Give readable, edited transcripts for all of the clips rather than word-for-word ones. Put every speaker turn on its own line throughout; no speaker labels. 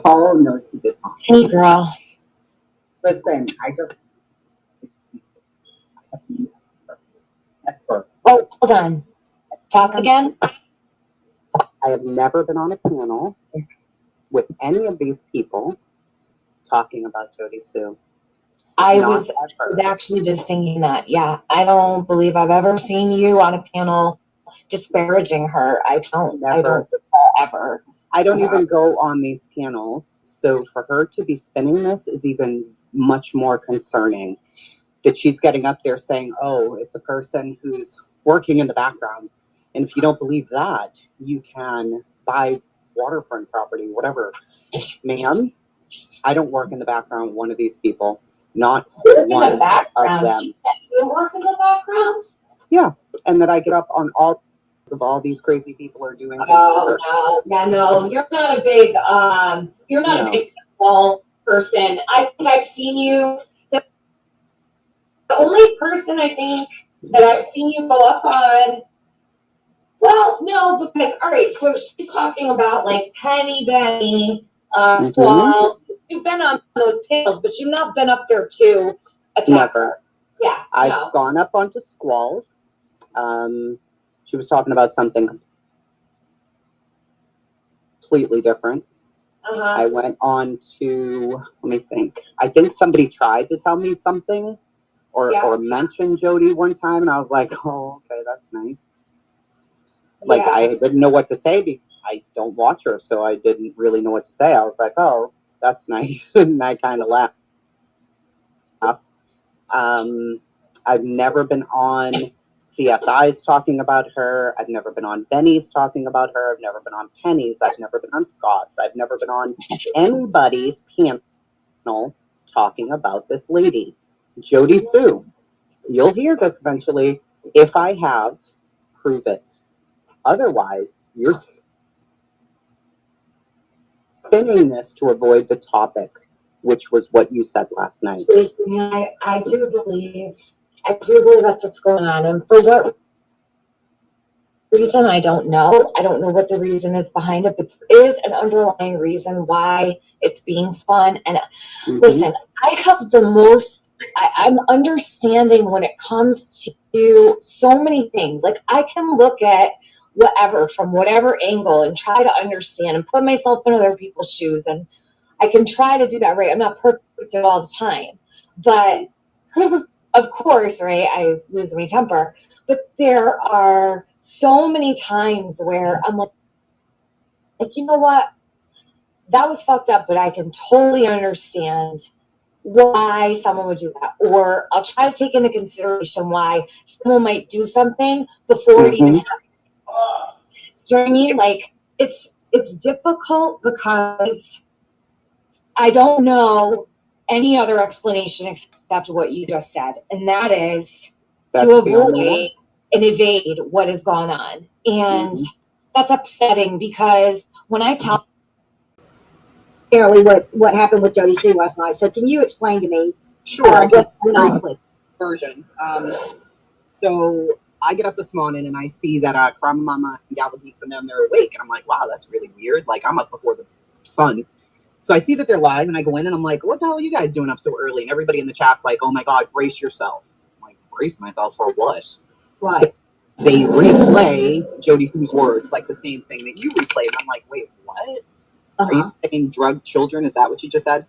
Oh, no, she did not.
Hey, girl.
Listen, I just never,
Oh, hold on. Talk again?
I have never been on a panel with any of these people talking about Jody Sue.
I
Not
was
ever.
actually just thinking that. Yeah, I don't believe I've ever seen you on a panel disparaging her. I don't
Never.
ever.
I don't even go on these panels. So for her to be spinning this is even much more concerning. That she's getting up there saying, oh, it's a person who's working in the background. And if you don't believe that, you can buy waterfront property, whatever. Ma'am, I don't work in the background with one of these people. Not
In
one
the
of
background.
them.
She said you work in the background?
Yeah. And that I get up on all these crazy people are doing things.
Oh, no. Yeah, no. You're not a big, you're not a big panel person. I think I've seen you. The only person I think that I've seen you go up on. Well, no, because all right, so she's talking about like Penny Benny, Squall. You've been on those panels, but you've not been up there to attack her. Yeah,
I've gone up onto Squalls. She was talking about something completely different. I went on to, let me think. I think somebody tried to tell me something or mention Jody one time, and I was like, oh, okay, that's nice. Like, I didn't know what to say. I don't watch her, so I didn't really know what to say. I was like, oh, that's nice. And I kind of laughed. I've never been on CSI's talking about her. I've never been on Benny's talking about her. I've never been on Penny's. I've never been on Scott's. I've never been on anybody's panel talking about this lady, Jody Sue. You'll hear this eventually. If I have, prove it. Otherwise, you're spinning this to avoid the topic, which was what you said last night.
I do believe that's what's going on. And for what reason, I don't know. I don't know what the reason is behind it, but there is an underlying reason why it's being spun. And listen, I have the most, I'm understanding when it comes to so many things. Like I can look at whatever from whatever angle and try to understand and put myself in other people's shoes. And I can try to do that right. I'm not perfect at all the time. But of course, right, I lose my temper. But there are so many times where I'm like, you know what? That was fucked up, but I can totally understand why someone would do that. Or I'll try to take into consideration why someone might do something before it even happens. Do you know what I mean? Like it's difficult because I don't know any other explanation except what you just said, and that is to avoid and evade what has gone on. And that's upsetting because when I tell
Apparently what happened with Jody Sue last night. So can you explain to me
Sure,
what night
version. So I get up this morning and I see that Karama Mama and Gala Geeks and them, they're awake. And I'm like, wow, that's really weird. Like, I'm up before the sun. So I see that they're live and I go in and I'm like, what the hell are you guys doing up so early? And everybody in the chat's like, oh my God, brace yourself. I'm like, brace myself for what?
Right.
So they replay Jody Sue's words, like the same thing that you replayed. And I'm like, wait, what? Are you saying drug children? Is that what you just said?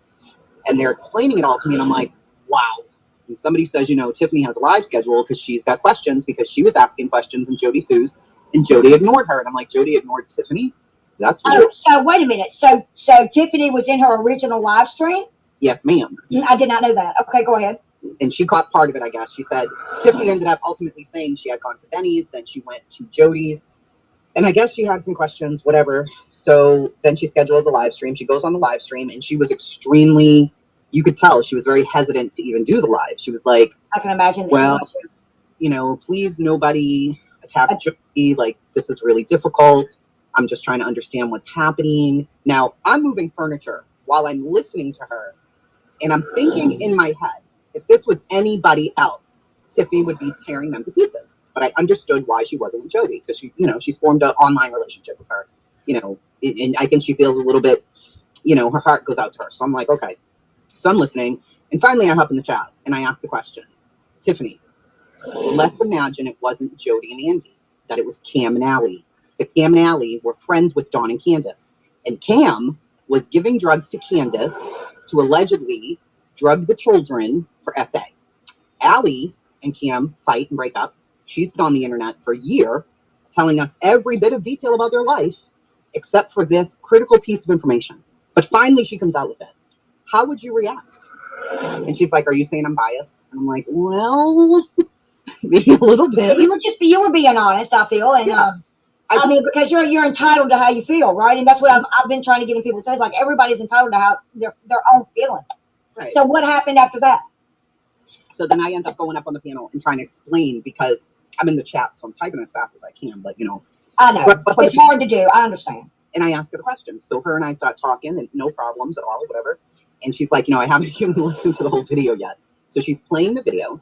And they're explaining it all to me. And I'm like, wow. And somebody says, you know, Tiffany has a live schedule because she's got questions because she was asking questions in Jody Sue's and Jody ignored her. And I'm like, Jody ignored Tiffany? That's weird.
Oh, so wait a minute. So Tiffany was in her original live stream?
Yes, ma'am.
I did not know that. Okay, go ahead.
And she caught part of it, I guess. She said Tiffany ended up ultimately saying she had gone to Benny's, then she went to Jody's. And I guess she had some questions, whatever. So then she scheduled the live stream. She goes on the live stream and she was extremely, you could tell she was very hesitant to even do the live. She was like,
I can imagine.
Well, you know, please nobody attack Jody. Like, this is really difficult. I'm just trying to understand what's happening. Now, I'm moving furniture while I'm listening to her. And I'm thinking in my head, if this was anybody else, Tiffany would be tearing them to pieces. But I understood why she wasn't with Jody because she, you know, she's formed an online relationship with her, you know, and I think she feels a little bit you know, her heart goes out to her. So I'm like, okay. So I'm listening. And finally I hop in the chat and I ask the question, Tiffany, let's imagine it wasn't Jody and Andy, that it was Cam and Allie. That Cam and Allie were friends with Dawn and Candace. And Cam was giving drugs to Candace to allegedly drug the children for SA. Allie and Cam fight and break up. She's been on the internet for a year telling us every bit of detail about their life except for this critical piece of information. But finally she comes out with it. How would you react? And she's like, are you saying I'm biased? And I'm like, well, maybe a little bit.
You were being honest, I feel, and
Yeah.
I mean, because you're entitled to how you feel, right? And that's what I've been trying to get in people's heads. Like everybody's entitled to how their own feelings.
Right.
So what happened after that?
So then I end up going up on the panel and trying to explain because I'm in the chat, so I'm typing as fast as I can. But you know,
I know it's hard to do. I understand.
And I ask her the question. So her and I start talking, and no problems at all, whatever. And she's like, you know, I haven't even listened to the whole video yet. So she's playing the video,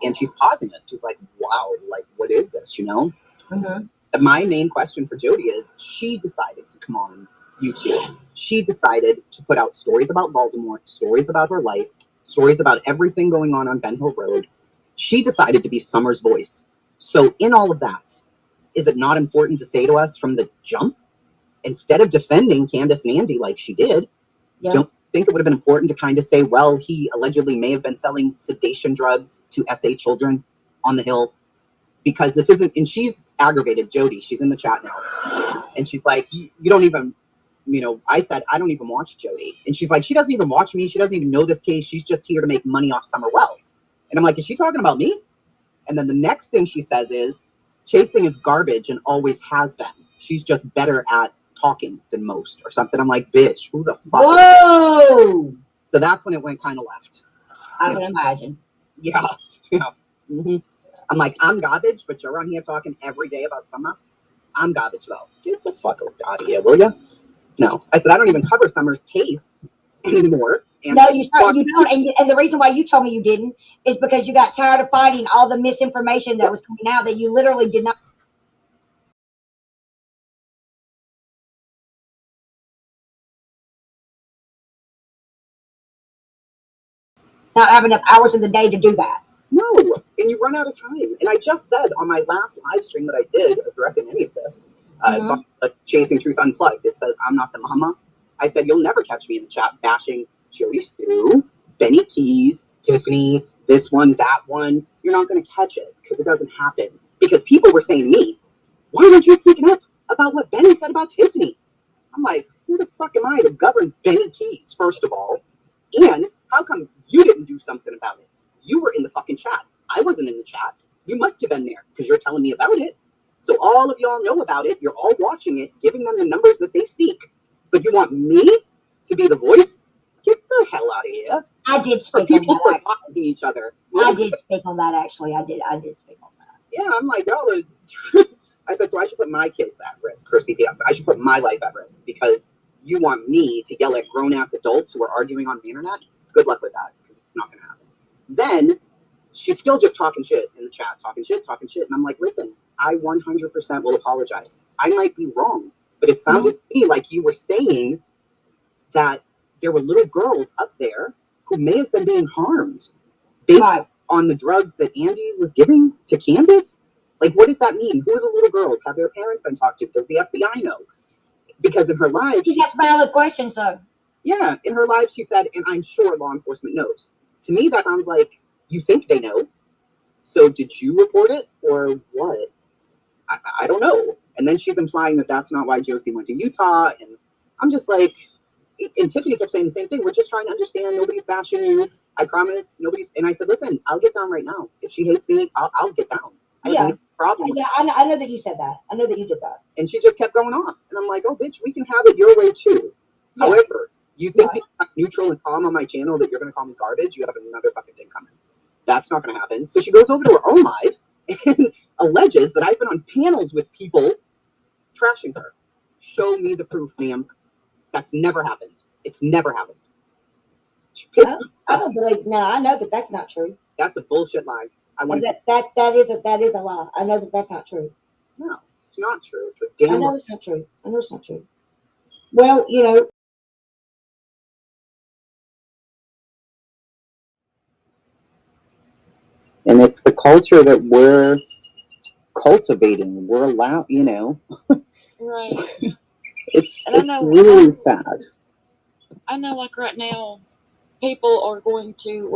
and she's pausing it. She's like, wow, like what is this? You know.
Mm-hmm.
My main question for Jody is she decided to come on YouTube. She decided to put out stories about Baltimore, stories about her life, stories about everything going on Ben Hill Road. She decided to be Summer's voice. So in all of that, is it not important to say to us from the jump, instead of defending Candace and Andy like she did, don't you think it would have been important to kind of say, well, he allegedly may have been selling sedation drugs to SA children on the Hill? Because this isn't, and she's aggravated, Jody, she's in the chat now, and she's like, you don't even, you know, I said, I don't even watch Jody. And she's like, she doesn't even watch me, she doesn't even know this case, she's just here to make money off Summer Wells. And I'm like, is she talking about me? And then the next thing she says is, chasing is garbage and always has been. She's just better at talking than most, or something. I'm like, bitch, who the fuck?
Whoa!
So that's when it went kind of left.
I can imagine.
Yeah. Yeah. Mm-hmm. I'm like, I'm garbage, but you're on here talking every day about Summer. I'm garbage, though. Get the fuck out of here, will you? No. I said, I don't even cover Summer's case anymore. And
no, you don't. And the reason why you told me you didn't is because you got tired of fighting all the misinformation that was coming out that you literally did not have enough hours in the day to do that.
No, and you run out of time. And I just said on my last live stream that I did addressing any of this, it's on Chasing Truth Unplugged. It says, I'm not the mama. I said, you'll never catch me in the chat bashing Jody Stu, Benny Keys, Tiffany, this one, that one. You're not going to catch it because it doesn't happen. Because people were saying to me, why aren't you speaking up about what Benny said about Tiffany? I'm like, who the fuck am I to govern Benny Keys, first of all? And how come you didn't do something about it? You were in the fucking chat. I wasn't in the chat. You must have been there because you're telling me about it. So all of y'all know about it. You're all watching it, giving them the numbers that they seek. But you want me to be the voice? Get the hell out of here.
I did
For
speak on
people who are
that.
talking to each other.
I did speak on that, actually. I did speak on that.
Yeah, I'm like, y'all are... I said, so I should put my kids at risk for CPS. I should put my life at risk because you want me to yell at grown-ass adults who are arguing on the internet? Good luck with that, because it's not going to happen. Then, she's still just talking shit in the chat, talking shit. And I'm like, listen, I 100% will apologize. I might be wrong, but it sounded to me like you were saying that there were little girls up there who may have been being harmed based on the drugs that Andy was giving to Candace. Like, what does that mean? Who are the little girls? Have their parents been talked to? Does the FBI know? Because in her live,
that's valid questions, though.
Yeah, in her live, she said, and I'm sure law enforcement knows. To me, that sounds like you think they know. So did you report it or what? I don't know. And then she's implying that that's not why Josie went to Utah. And I'm just like, and Tiffany kept saying the same thing. We're just trying to understand. Nobody's bashing you. I promise. Nobody's. And I said, listen, I'll get down right now. If she hates me, I'll get down. I have no problem.
Yeah, I know that you said that. I know that you did that.
And she just kept going off. And I'm like, oh, bitch, we can have it your way too. Yeah. However, you think I'm neutral and calm on my channel that you're going to call me garbage? You have another fucking thing coming. That's not going to happen. So she goes over to her own live and alleges that I've been on panels with people trashing her. Show me the proof, ma'am. That's never happened. It's never happened.
I don't believe. No, I know that that's not true.
That's a bullshit lie.
That is a lie. I know that that's not true.
No, it's not true. It's a damn.
I know it's not true. Well, you know.
And it's the culture that we're cultivating. We're allowed, you know,
Right.
it's
And I
it's
know,
really sad.
I know, like right now, people are going to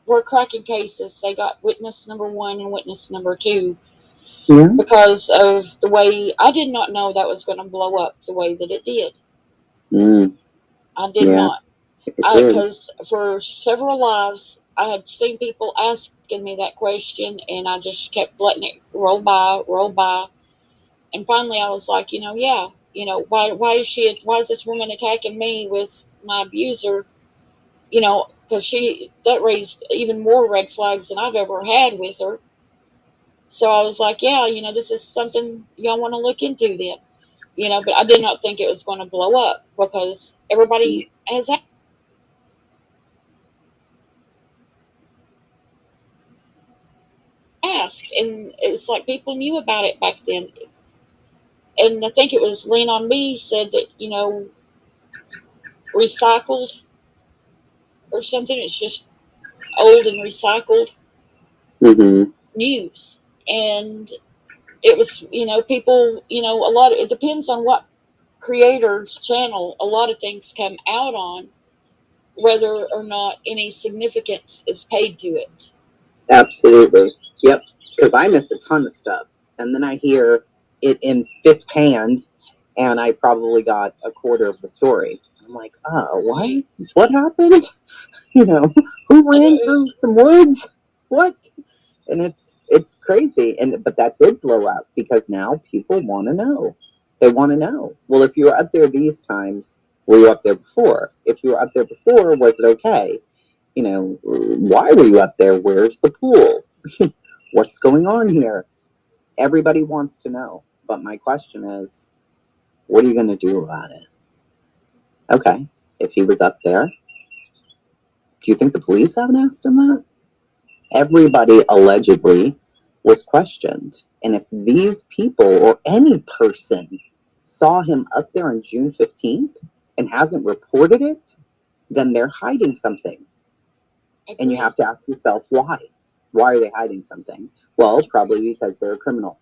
we're cracking cases. They got witness number one and witness number two
Yeah.
because of the way I did not know that was going to blow up the way that it did.
Mm,
I did
yeah,
not.
it did.
Because for several lives, I had seen people asking me that question, and I just kept letting it roll by, roll by. And finally, I was like, yeah, why is this woman attacking me with my abuser? Because that raised even more red flags than I've ever had with her. So I was like, yeah, this is something y'all want to look into then. But I did not think it was going to blow up because everybody has asked, and it's like people knew about it back then. And I think it was Lean on Me said that, recycled or something. It's just old and recycled
Mm-hmm.
news. And it was, people, a lot of it depends on what creator's channel a lot of things come out on, whether or not any significance is paid to it.
Absolutely. Yep. Because I miss a ton of stuff, and then I hear it in fifth hand, and I probably got a quarter of the story. I'm like, oh, what? What happened? You know, who ran through some woods? What? And it's crazy. And but that did blow up because now people want to know. They want to know. Well, if you were up there these times, were you up there before? If you were up there before, was it okay? You know, why were you up there? Where's the pool? What's going on here? Everybody wants to know. But my question is, what are you going to do about it? Okay, if he was up there, do you think the police haven't asked him that? Everybody allegedly was questioned. And if these people or any person saw him up there on June 15th and hasn't reported it, then they're hiding something. And you have to ask yourself why. Why are they hiding something? Well, probably because they're a criminal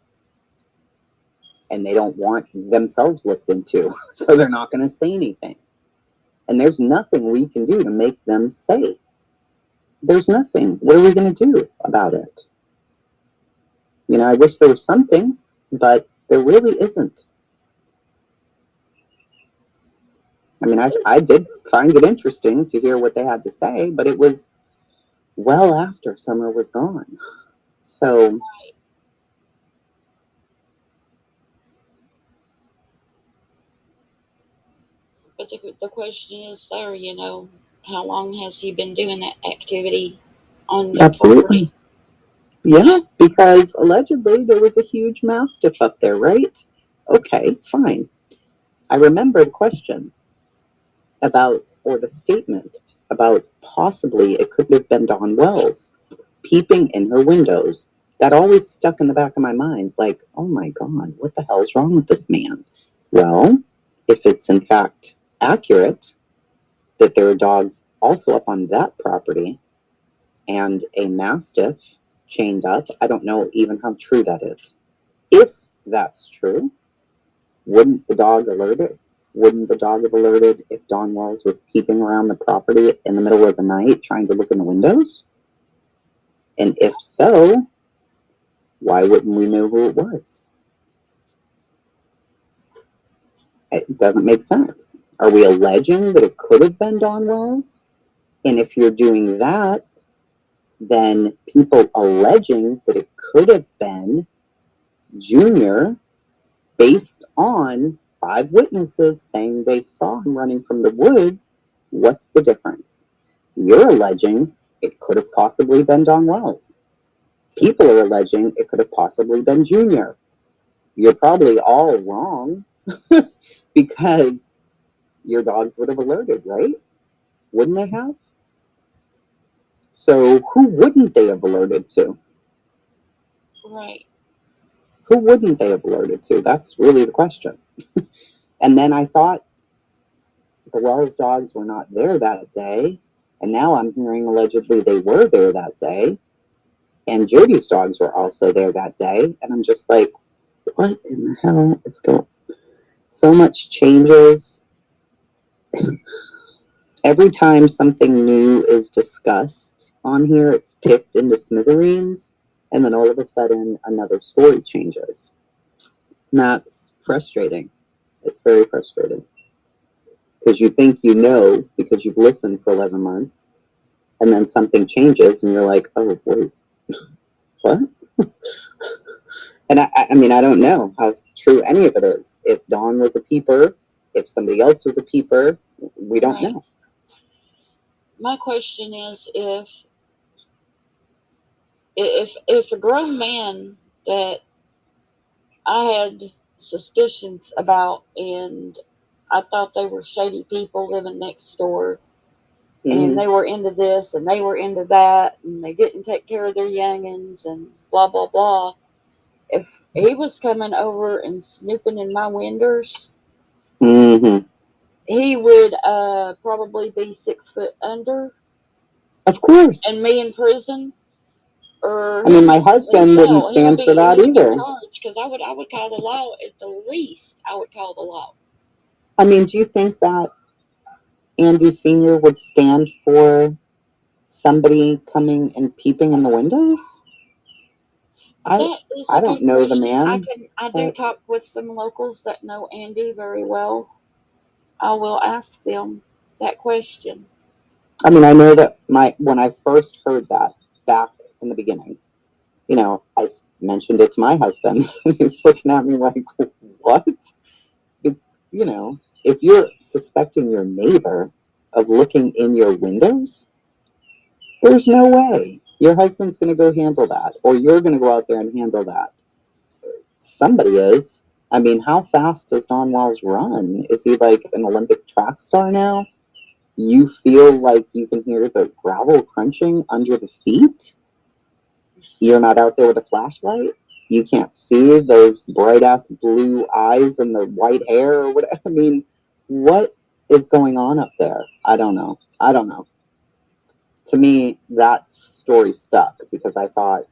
and they don't want themselves looked into. So they're not going to say anything. And there's nothing we can do to make them say. There's nothing. What are we going to do about it? You know, I wish there was something, but there really isn't. I mean, I did find it interesting to hear what they had to say, but it was well after summer was gone. So,
But the question is there, how long has he been doing that activity on the
absolutely.
property?
Yeah, because allegedly there was a huge mastiff up there, right? Okay, fine. I remember the question about, or the statement about possibly it could have been Dawn Wells peeping in her windows. That always stuck in the back of my mind. It's like, oh my God, what the hell's wrong with this man? Well, if it's in fact accurate that there are dogs also up on that property and a mastiff chained up, I don't know even how true that is. If that's true, wouldn't the dog alert it? Wouldn't the dog have alerted if Dawn Wells was peeping around the property in the middle of the night trying to look in the windows? And if so, why wouldn't we know who it was? It doesn't make sense. Are we alleging that it could have been Dawn Wells? And if you're doing that, then people alleging that it could have been Junior based on 5 witnesses saying they saw him running from the woods, what's the difference? You're alleging it could have possibly been Dawn Wells. People are alleging it could have possibly been Junior. You're probably all wrong because your dogs would have alerted, right? Wouldn't they have? So who wouldn't they have alerted to?
Right.
Who wouldn't they have alerted to? That's really the question. And then I thought the Wells dogs were not there that day, and now I'm hearing allegedly they were there that day. and Jody's dogs were also there that day. And I'm just like, what in the hell is going? So much changes. Every time something new is discussed on here, it's picked into smithereens, and then all of a sudden another story changes. And that's frustrating. It's very frustrating. Because you think you know because you've listened for 11 months, and then something changes, and you're like, oh, wait, what? And I mean, I don't know how true any of it is. If Dawn was a peeper, if somebody else was a peeper, we don't
Right.
know.
My question is, if a grown man that I had suspicions about, and I thought they were shady people living next door, and they were into this and they were into that, and they didn't take care of their youngins, and blah blah blah. If he was coming over and snooping in my windows,
Mm-hmm.
he would probably be 6 foot under
Of course.
and me in prison, or
I mean, my husband
in
wouldn't
jail.
stand for
He
that
would be
either.
charged, because I would call the law. At the least, I would call the law.
I mean, do you think that Andy Sr. would stand for somebody coming and peeping in the windows?
That is
I
a
don't
good
know the
question.
man,
I do
but
talk with some locals that know Andy very well. I will ask them that question.
I mean, I know that when I first heard that back in the beginning, I mentioned it to my husband. He's looking at me like, what? It, if you're suspecting your neighbor of looking in your windows, there's no way your husband's going to go handle that, or you're going to go out there and handle that. Somebody is. I mean, how fast does Don Walls run? Is he like an Olympic track star now? You feel like you can hear the gravel crunching under the feet? You're not out there with a flashlight? You can't see those bright ass blue eyes and the white hair or whatever? I mean, what is going on up there? I don't know. To me, that story stuck because I thought,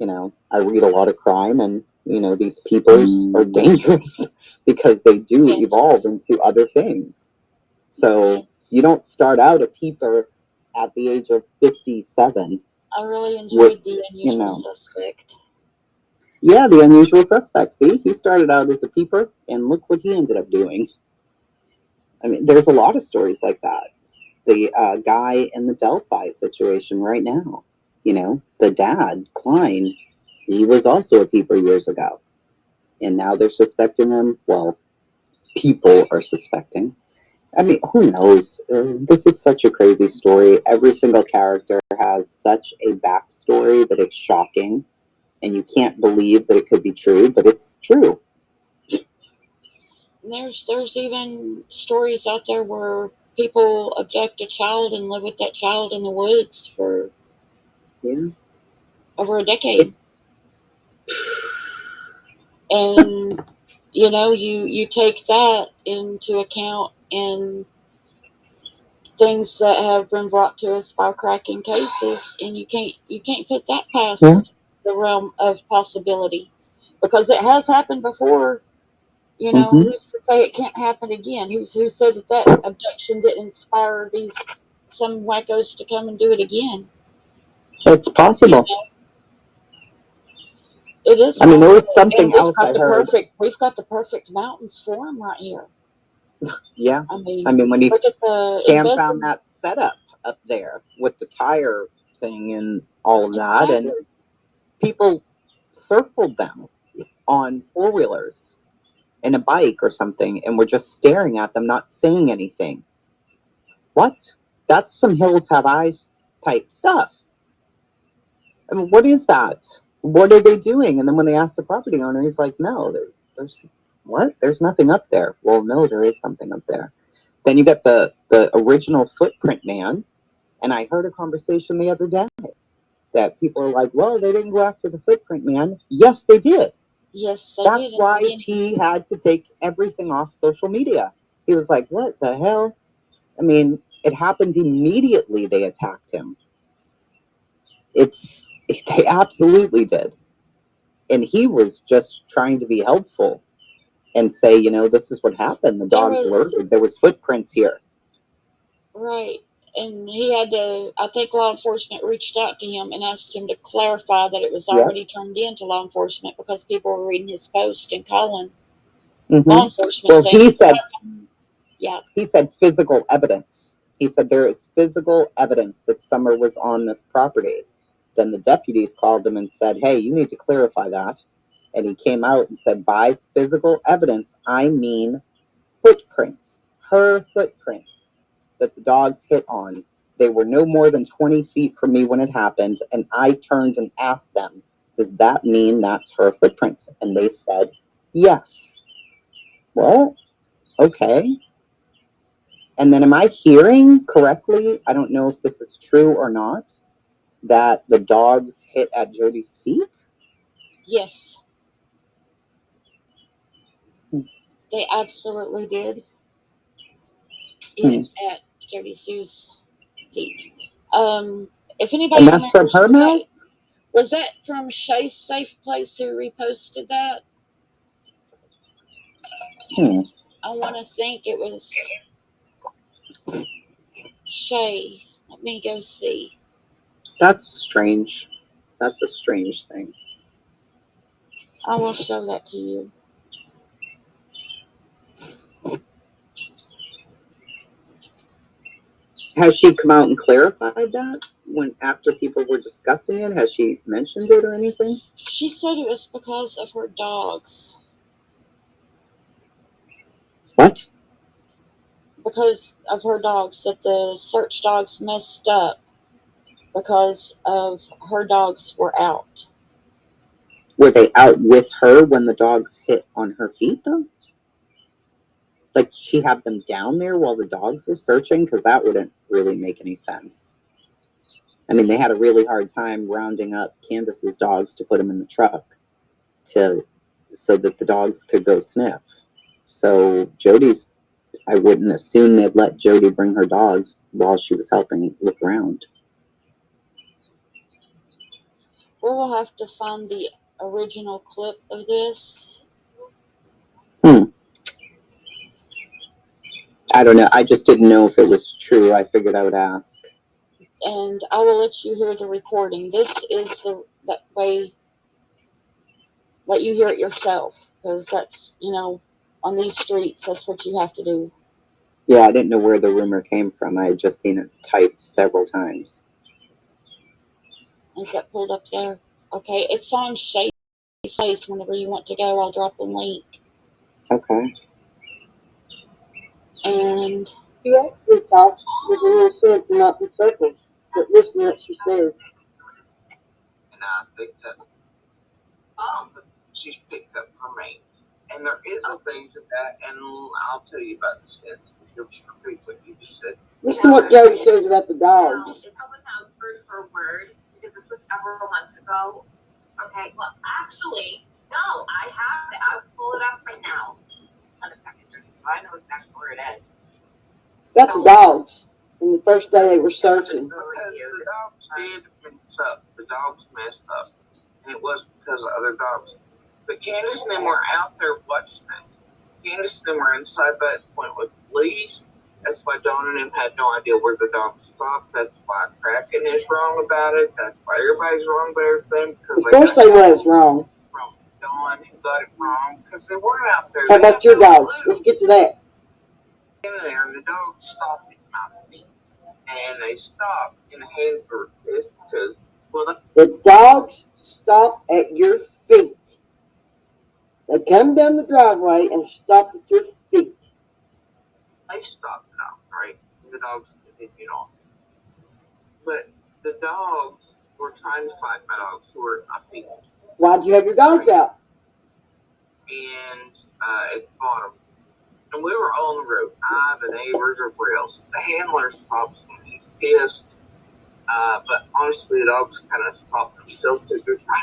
I read a lot of crime, and, these peepers are dangerous because they do
Yes.
evolve into other things. So you don't start out a peeper at the age of 57.
I really enjoyed The Unusual
know.
Suspect.
Yeah, the unusual suspect. See, he started out as a peeper, and look what he ended up doing. I mean, there's a lot of stories like that. The guy in the Delphi situation right now, the dad, Klein, he was also a peeper years ago. And now they're suspecting him. Well, people are suspecting. I mean, who knows? This is such a crazy story. Every single character has such a backstory that it's shocking. And you can't believe that it could be true, but it's true.
And there's even stories out there where people abduct a child and live with that child in the woods for over a decade. And you take that into account in things that have been brought to us by cracking cases, and you can't put that past the realm of possibility, because it has happened before. Who's to say it can't happen again? Who said that abduction didn't inspire some wackos to come and do it again?
It's possible.
It is.
I mean, there was
possible.
something
And
else I heard.
we've got the perfect mountains for them right here.
Yeah.
I mean,
when you
look at the
Cam found
embezzlement.
that setup up there with the tire thing and all of that, and
Exactly.
people circled them on four-wheelers in a bike or something, and were just staring at them, not saying anything. What? That's some Hills Have Eyes type stuff. I mean, what is that? What are they doing? And then when they asked the property owner, he's like, no, there's what? There's nothing up there. Well, no, there is something up there. Then you got the original footprint man, and I heard a conversation the other day that people are like, well, they didn't go after the footprint man. Yes, they did.
Yes, they
That's
did.
why he had to take everything off social media. He was like, what the hell? I mean, it happened immediately they attacked him. It's They absolutely did. And he was just trying to be helpful and say, you know, this is what happened. The dogs alerted. There was footprints here.
Right. And he had to, I think law enforcement reached out to him and asked him to clarify that it was already turned in to law enforcement because people were reading his post and calling law enforcement.
Well,
saying,
he said,
yeah,
he said physical evidence. He said there is physical evidence that Summer was on this property. Then the deputies called him and said, hey, you need to clarify that. And he came out and said, by physical evidence, I mean footprints, her footprints that the dogs hit on. They were no more than 20 feet from me when it happened, and I turned and asked them, does that mean that's her footprints? And they said, yes. Well, okay. And then am I hearing correctly? I don't know if this is true or not, that the dogs hit at Jody's feet?
yes, they absolutely did. At Jody Sue's feet. If anybody
And that's from
remembers,
her mouth?
was that from Shay's Safe Place who reposted that? I want to think it was Shay. Let me go see.
That's strange. That's a strange thing.
I will show that to you.
Has she come out and clarified that when after people were discussing it? Has she mentioned it or anything?
She said it was because of her dogs.
What?
Because of her dogs, that the search dogs messed up because of her dogs were out.
Were they out with her when the dogs hit on her feet, though? Like, did she have them down there while the dogs were searching? Because that wouldn't really make any sense. I mean, they had a really hard time rounding up Candace's dogs to put them in the truck so that the dogs could go sniff. So Jody's, I wouldn't assume they'd let Jody bring her dogs while she was helping look around.
We'll have to find the original clip of this.
I don't know. I just didn't know if it was true. I figured I would ask.
And I will let you hear the recording. This is that way. Let you hear it yourself, because that's, on these streets, that's what you have to do.
Yeah, I didn't know where the rumor came from. I had just seen it typed several times.
Is that pulled up there? Okay, it's on Shay's Place. Whenever you want to go, I'll drop a link.
Okay.
And
She actually talks with a little sense and not in circles. But listen to what she says.
And I think that she's picked up from me. And there is a thing to that, and I'll tell you about the sense. You'll just repeat what you just said.
Listen to what Jody says about the dogs.
It's probably not word for word because this was several months ago. Okay, well, actually, no, I have it. I'll pull it up right now. On a second, so I know exactly where it is.
It's about the dogs. And the first day they were searching.
Because the dogs did mess up. The dogs messed up. And it was because of other dogs. But Candace and them were out there watching it. Candace and them were inside that point with police. That's why Dawn and them had no idea where the dogs stopped. That's why Kraken is wrong about it. That's why everybody's wrong about everything.
Of course they was wrong.
From Dawn who got it wrong because they weren't out there.
How about your dogs? Let's get to that.
In there, and the dogs stopped at my feet. And they stopped in a handful because, well,
the dogs stop at your feet. They come down the driveway and stop at your feet.
they stopped now, right? The dogs continued on. But the dogs were trying to fight my dogs who were, I think,
Why'd you have your dogs out?
and at the bottom. And we were on the road. The neighbors, everybody else. The handler stops and he's pissed. But honestly, the dogs kind of stopped themselves too.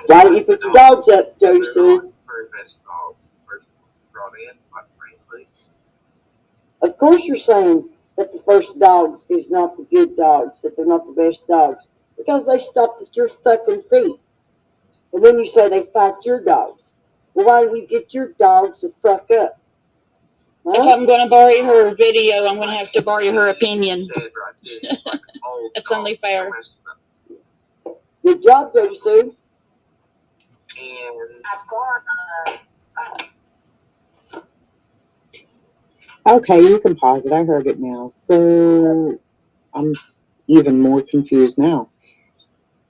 Why didn't you put your dogs up, Jody Sue?
Very best dogs brought in, quite frankly.
Of course you're saying that the first dogs is not the good dogs, that they're not the best dogs. Because they stopped at your fucking feet. And then you say they fight your dogs. Well, why don't you get your dogs to fuck up?
If
Huh?
I'm going to borrow her video, I'm going to have to borrow her opinion.
Said right there, it's like old
It's only
dogs,
fair.
they're messed up.
Good job, Jody Sue.
And
I've gone,
Okay, you can pause it. I heard it now. So I'm even more confused now.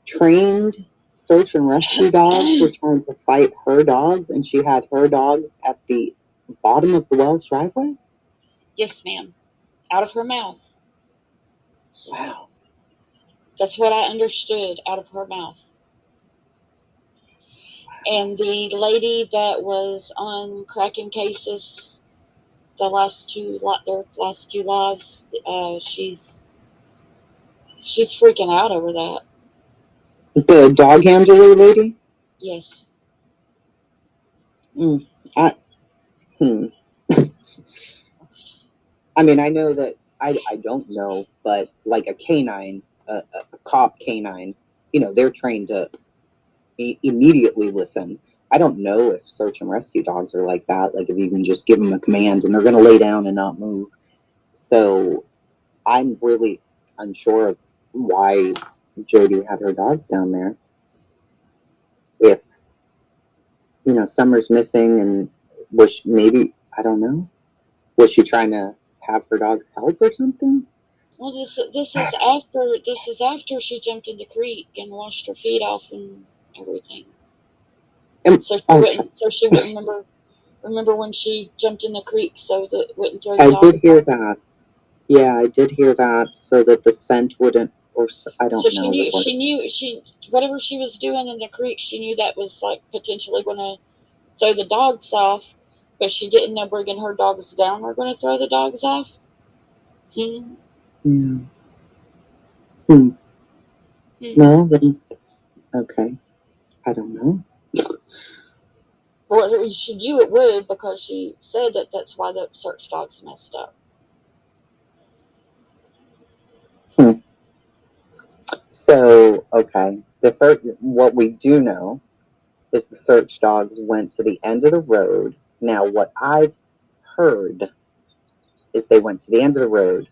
Trained search and rescue dogs were trying to fight her dogs, and she had her dogs at the bottom of the well's driveway?
Yes, ma'am. Out of her mouth.
Wow.
That's what I understood, out of her mouth. And the lady that was on Kraken Cases, their last two lives, she's freaking out over that.
The dog handler lady?
Yes.
I mean, I know that I don't know, but like a canine, a cop canine, they're trained to immediately listen. I don't know if search and rescue dogs are like that. Like if you can just give them a command and they're going to lay down and not move. So I'm really unsure of why Jody had her dogs down there. If Summer's missing and maybe I don't know. Was she trying to have her dogs help or something?
Well, this is after she jumped in the creek and washed her feet off and everything. So she wouldn't remember when she jumped in the creek, so that it wouldn't throw the
I
dogs
did hear
off.
that. Yeah, I did hear that, so that the scent wouldn't, I don't
So
know.
whatever she was doing in the creek, she knew that was like potentially going to throw the dogs off, but she didn't know bringing her dogs down were going to throw the dogs off.
Yeah. No, then, okay. I don't know.
Well, she knew it would because she said that that's why the search dogs messed up.
So, okay. What we do know is the search dogs went to the end of the road. Now, what I've heard is they went to the end of the road,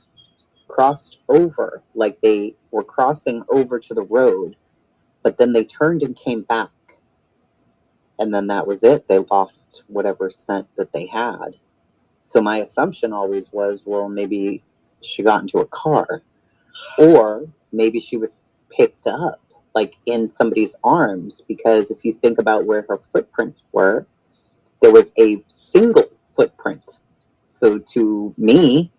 crossed over, like they were crossing over to the road, but then they turned and came back. And then that was it. They lost whatever scent that they had. So my assumption always was, well, maybe she got into a car, or maybe she was picked up, like in somebody's arms, because if you think about where her footprints were, there was a single footprint. So to me,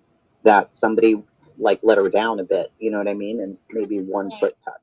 that somebody like let her down a bit, you know what I mean? And maybe one foot touch.